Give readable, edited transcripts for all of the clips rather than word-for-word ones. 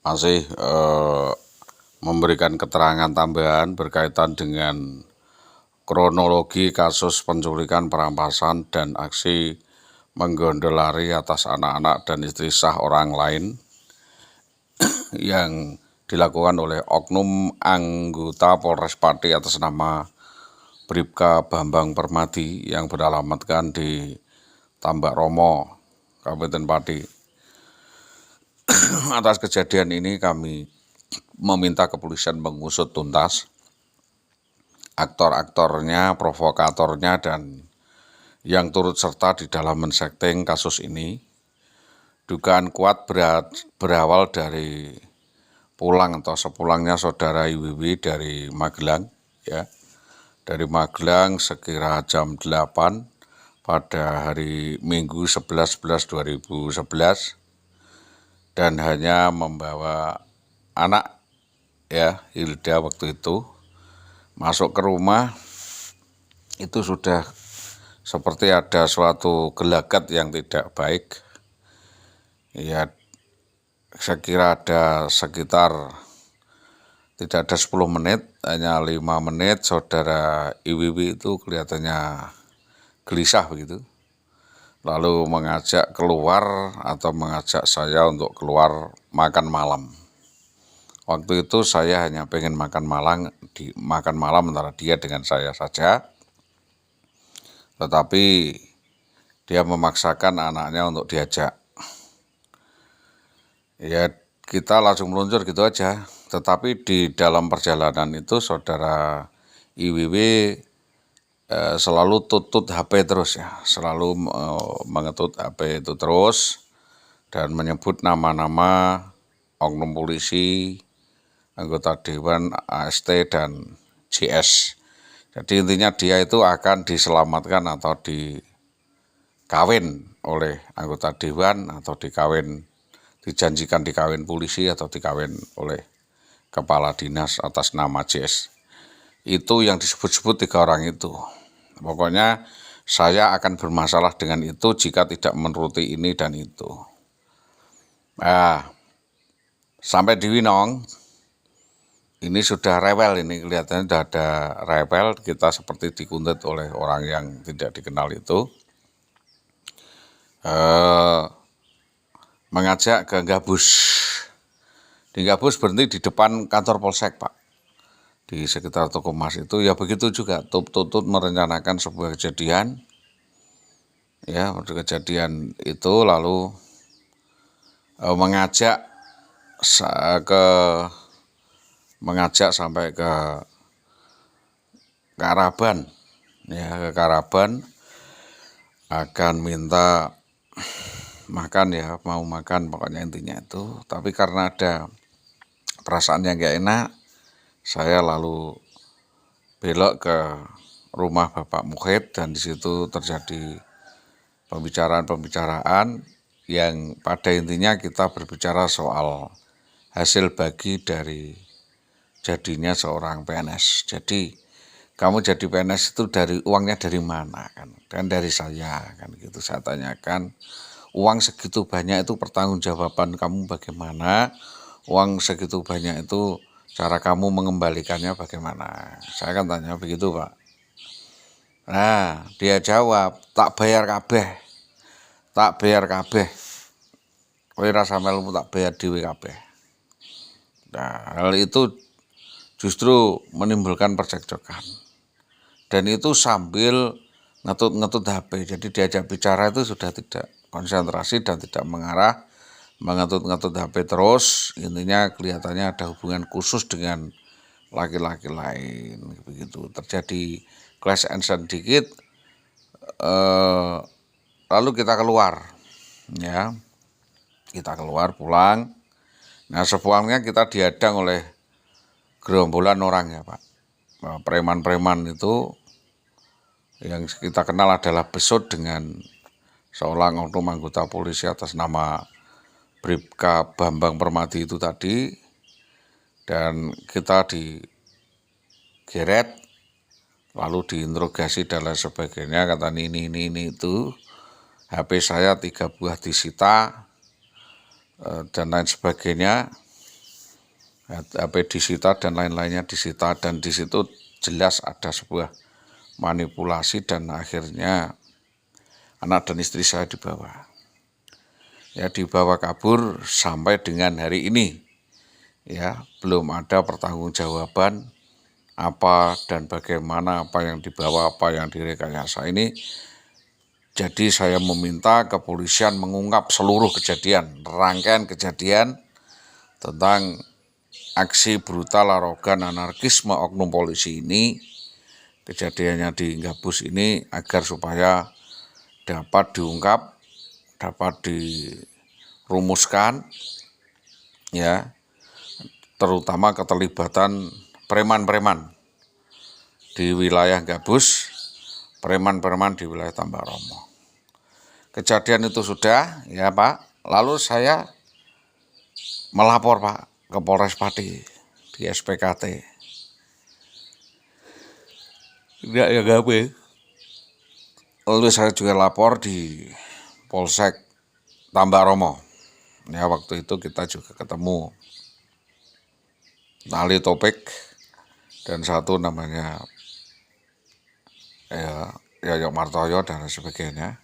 masih memberikan keterangan tambahan berkaitan dengan kronologi kasus penculikan, perampasan, dan aksi menggondol lari atas anak-anak dan istri sah orang lain yang dilakukan oleh oknum anggota Polres Pati atas nama Bribka Bambang Permadi yang beralamatkan di Tambak Romo, Kabupaten Pati. Atas kejadian ini kami meminta kepolisian mengusut tuntas aktor-aktornya, provokatornya, dan yang turut serta di dalam mensetting kasus ini. Dugaan kuat berawal dari pulang atau sepulangnya saudara IWW dari Magelang, ya, dari Magelang sekira jam 8 pada hari Minggu 11/11/2011 dan hanya membawa anak, ya, Hilda waktu itu masuk ke rumah. Itu sudah seperti ada suatu gelagat yang tidak baik. Ya, saya kira ada sekitar tidak ada 10 menit, hanya 5 menit saudara IWW itu kelihatannya gelisah begitu. Lalu mengajak keluar atau mengajak saya untuk keluar makan malam. Waktu itu saya hanya pengen makan malam antara dia dengan saya saja. Tetapi dia memaksakan anaknya untuk diajak. Ya, kita langsung meluncur gitu aja. Tetapi di dalam perjalanan itu saudara IWW selalu tutut HP terus, ya, selalu mengetut HP itu terus dan menyebut nama-nama oknum polisi, anggota Dewan, AST, dan JS. Jadi intinya dia itu akan diselamatkan atau dikawin oleh anggota Dewan atau dijanjikan dikawin polisi atau dikawin oleh kepala dinas atas nama JS. Itu yang disebut-sebut 3 orang itu. Pokoknya saya akan bermasalah dengan itu jika tidak menuruti ini dan itu. Nah, sampai di Winong, ini sudah rewel, ini kelihatannya sudah ada rewel, kita seperti dikuntit oleh orang yang tidak dikenal itu. Mengajak ke Gabus. Di Gabus berhenti di depan kantor Polsek, Pak. Di sekitar toko emas itu, ya begitu juga, tutut merencanakan sebuah kejadian. Ya, kejadian itu lalu mengajak sampai ke Karaban, ya, ke Karaban akan minta makan, ya, mau makan pokoknya intinya itu. Tapi karena ada perasaan yang gak enak, saya lalu belok ke rumah Bapak Muhid dan di situ terjadi pembicaraan yang pada intinya kita berbicara soal hasil bagi dari jadinya seorang PNS. Jadi kamu jadi PNS itu uangnya dari mana, kan? Dan dari saya, kan gitu. Saya tanyakan, uang segitu banyak itu pertanggungjawaban kamu bagaimana? Uang segitu banyak itu cara kamu mengembalikannya bagaimana? Saya kan tanya begitu, Pak. Nah, dia jawab, tak bayar kabeh. Kowe rasa melu tak bayar dhewe kabeh. Nah, hal itu justru menimbulkan percekcokan. Dan itu sambil ngetut HP. Jadi diajak bicara itu sudah tidak konsentrasi dan tidak mengarah, mengetut HP terus. Intinya kelihatannya ada hubungan khusus dengan laki-laki lain, begitu. Terjadi clash and sedikit, lalu kita keluar, ya, kita keluar pulang. Nah, sepulangnya kita dihadang oleh gerombolan orang, ya, Pak. Preman-preman itu yang kita kenal adalah besut dengan seorang oknum anggota polisi atas nama Bribka Bambang Permadi itu tadi. Dan kita digeret, lalu diinterogasi dan lain sebagainya. Kata ini itu, HP saya 3 buah disita, dan lain sebagainya. HP disita dan lain-lainnya disita, dan di situ jelas ada sebuah manipulasi dan akhirnya anak dan istri saya dibawa. Ya, dibawa kabur sampai dengan hari ini. Ya, belum ada pertanggungjawaban apa dan bagaimana, apa yang dibawa, apa yang direkayasa ini. Jadi saya meminta kepolisian mengungkap seluruh kejadian, rangkaian kejadian tentang aksi brutal, arogan, anarkisme oknum polisi ini, kejadiannya di Gabus ini, agar supaya dapat diungkap, dapat dirumuskan, ya, terutama keterlibatan preman-preman di wilayah Gabus, preman-preman di wilayah Tambak Romo. Kejadian itu sudah, ya Pak, lalu saya melapor Pak ke Polres Pati di SPKT. Tidak ya gawe. Lalu saya juga lapor di Polsek Tambak Romo. Ya, waktu itu kita juga ketemu Ali Topik dan satu namanya Yoyo Martoyo dan sebagainya.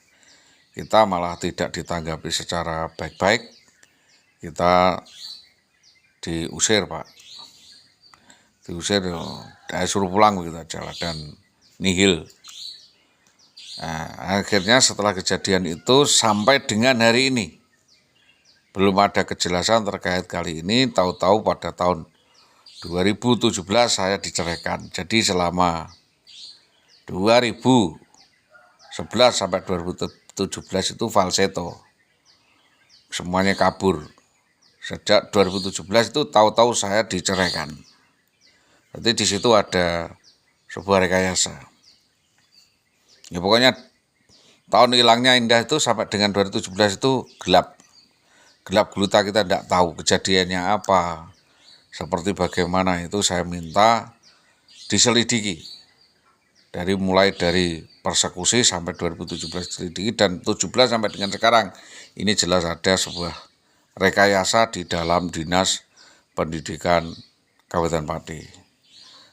Kita malah tidak ditanggapi secara baik-baik. Kita diusir Pak, diusir, suruh pulang begitu aja lah, dan nihil. Nah, akhirnya setelah kejadian itu sampai dengan hari ini belum ada kejelasan terkait kali ini. Tahu-tahu pada tahun 2017 saya diceraikan. Jadi selama 2011 sampai 2017 itu falsetto, semuanya kabur. Sejak 2017 itu tahu-tahu saya diceraikan. Berarti di situ ada sebuah rekayasa. Ya pokoknya tahun hilangnya indah itu sampai dengan 2017 itu gelap. Gelap gulita, kita tidak tahu kejadiannya apa, seperti bagaimana. Itu saya minta diselidiki. Mulai dari persekusi sampai 2017 diselidiki, dan 17 sampai dengan sekarang ini jelas ada sebuah rekayasa di dalam Dinas Pendidikan Kabupaten Pati.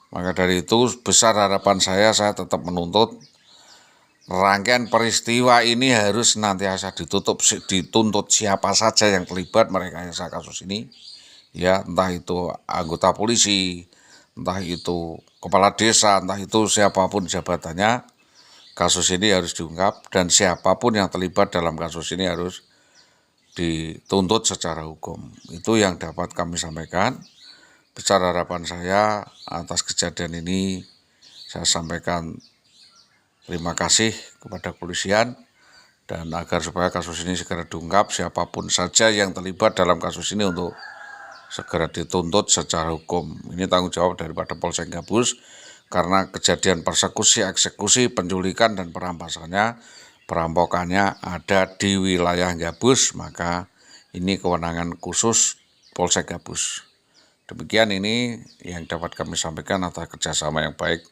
Maka dari itu besar harapan saya tetap menuntut rangkaian peristiwa ini harus senantiasa dituntut siapa saja yang terlibat merekayasa kasus ini. Ya, entah itu anggota polisi, entah itu kepala desa, entah itu siapapun jabatannya, kasus ini harus diungkap, dan siapapun yang terlibat dalam kasus ini harus dituntut secara hukum. Itu yang dapat kami sampaikan. Besar harapan saya atas kejadian ini, saya sampaikan terima kasih kepada kepolisian, dan agar supaya kasus ini segera diungkap, siapapun saja yang terlibat dalam kasus ini untuk segera dituntut secara hukum. Ini tanggung jawab daripada Polsek Gabus, karena kejadian persekusi, eksekusi, penculikan, dan perampokannya ada di wilayah Gabus, maka ini kewenangan khusus Polsek Gabus. Demikian ini yang dapat kami sampaikan atas kerjasama yang baik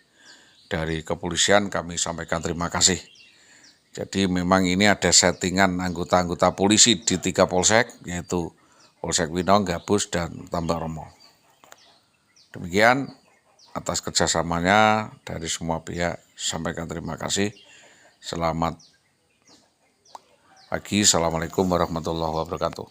dari kepolisian. Kami sampaikan terima kasih. Jadi memang ini ada settingan anggota-anggota polisi di 3 polsek, yaitu Polsek Winong, Gabus, dan Tambak Romo. Demikian atas kerjasamanya dari semua pihak, sampaikan terima kasih. Selamat pagi, Assalamualaikum warahmatullahi wabarakatuh.